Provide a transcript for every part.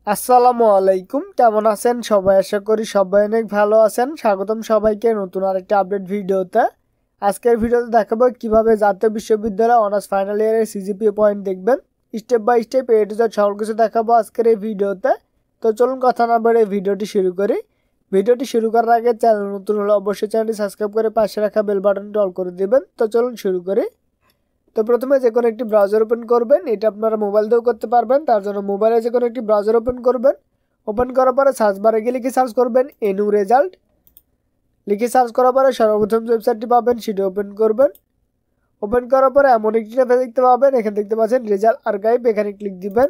আসসালামু আলাইকুম, কেমন আছেন সবাই? আশা করি সবাই অনেক ভালো আছেন। স্বাগতম সবাইকে নতুন আরেকটা আপডেট ভিডিওতে। আজকের ভিডিওতে দেখাবো কিভাবে জাতীয় বিশ্ববিদ্যালয় অনার্স ফাইনাল ইয়ারের সিজিপিএ পয়েন্ট দেখবেন। Step by step A to Z সকল কিছু দেখাবো আজকের এই ভিডিওতে। তো চলুন কথা না বলে ভিডিওটি শুরু করি। ভিডিওটি শুরু করার আগে চ্যানেল নতুন হলে অবশ্যই চ্যানেলটি সাবস্ক্রাইব করে পাশে রাখা বেল বাটনটি অল করে দিবেন। তো চলুন শুরু করি। তো প্রথমে যে কোনো একটি ব্রাউজার ওপেন করবেন। এটা আপনারা মোবাইল দিয়েও করতে পারবেন। তার জন্য মোবাইলে যে কোনো একটি ব্রাউজার ওপেন করবেন। ওপেন করার পরে সার্চ বারে গিয়ে লিখে সার্চ করবেন এনু রেজাল্ট। লিখে সার্চ করার পরে সর্বপ্রথম যে ওয়েবসাইটটি পাবেন সেটি ওপেন করবেন। ওপেন করার পরে এমন একটি ইন্টারফেস দেখতে পাবেন। এখানে দেখতে পাচ্ছেন রেজাল্ট আর্কাইভ, এখানে ক্লিক দিবেন।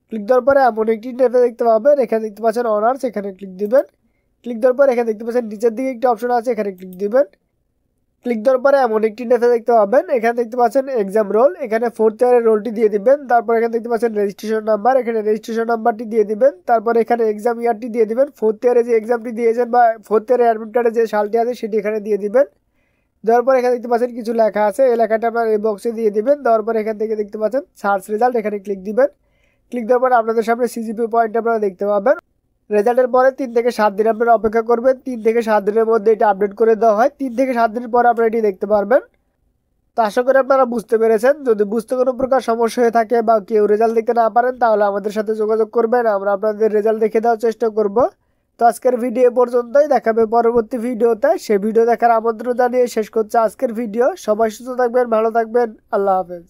ক্লিক দেওয়ার পরে এমন একটি ইন্টারফেস দেখতে পাবেন। এখানে দেখতে পাচ্ছেন অনার্স, এখানে ক্লিক দিবেন। ক্লিক দেওয়ার পরে এখানে দেখতে পাচ্ছেন নিচের দিকে একটি অপশন আছে, এখানে ক্লিক দিবেন। ক্লিক দেওয়ার পরে এমন একটি ইন্টারফেস দেখতে পাবেন। এখানে দেখতে পাচ্ছেন এক্সাম রোল, এখানে 4th ইয়ারের রোলটি দিয়ে দিবেন। তারপর এখানে দেখতে পাচ্ছেন রেজিস্ট্রেশন নাম্বার, এখানে রেজিস্ট্রেশন নাম্বারটি দিয়ে দিবেন। তারপর এখানে এক্সাম ইয়ারটি দিয়ে দিবেন। 4th ইয়ারে যে এক্সামটি দিয়েছেন বা 4th ইয়ারের অ্যাডমিট কার্ডে যে সালটি আছে সেটি এখানে দিয়ে দিবেন। দেওয়ার পর এখানে দেখতে পাচ্ছেন কিছু লেখা আছে, এই লেখাটা আপনার এই বক্সে দিয়ে দিবেন। দেওয়ার পর এখান থেকে দেখতে পাচ্ছেন সার্চ রেজাল্ট, এখানে ক্লিক দিবেন। ক্লিক দেওয়ার পর আপনাদের সামনে সিজিপি পয়েন্ট আপনারা দেখতে পাবেন। রেজাল্টের পরে 3 থেকে 7 দিন আপনারা অপেক্ষা করবেন। 3 থেকে 7 দিনের মধ্যে এটা আপডেট করে দেওয়া হয়। 3 থেকে 7 দিন পরে আপনারা এটি দেখতে পারবেন। তো আশা করি আপনারা বুঝতে পেরেছেন। যদি বুঝতে কোনো প্রকার সমস্যা হয়ে থাকে বা কেউ রেজাল্ট দেখতে না পারেন তাহলে আমাদের সাথে যোগাযোগ করবেন, আমরা আপনাদের রেজাল্ট দেখে দেওয়ার চেষ্টা করব। তো আজকের ভিডিও পর্যন্তই, দেখাবে পরবর্তী ভিডিওতে। সেই ভিডিও দেখার আমন্ত্রণ জানিয়ে শেষ করছে আজকের ভিডিও। সবাই সুস্থ থাকবেন, ভালো থাকবেন, আল্লাহ হাফেজ।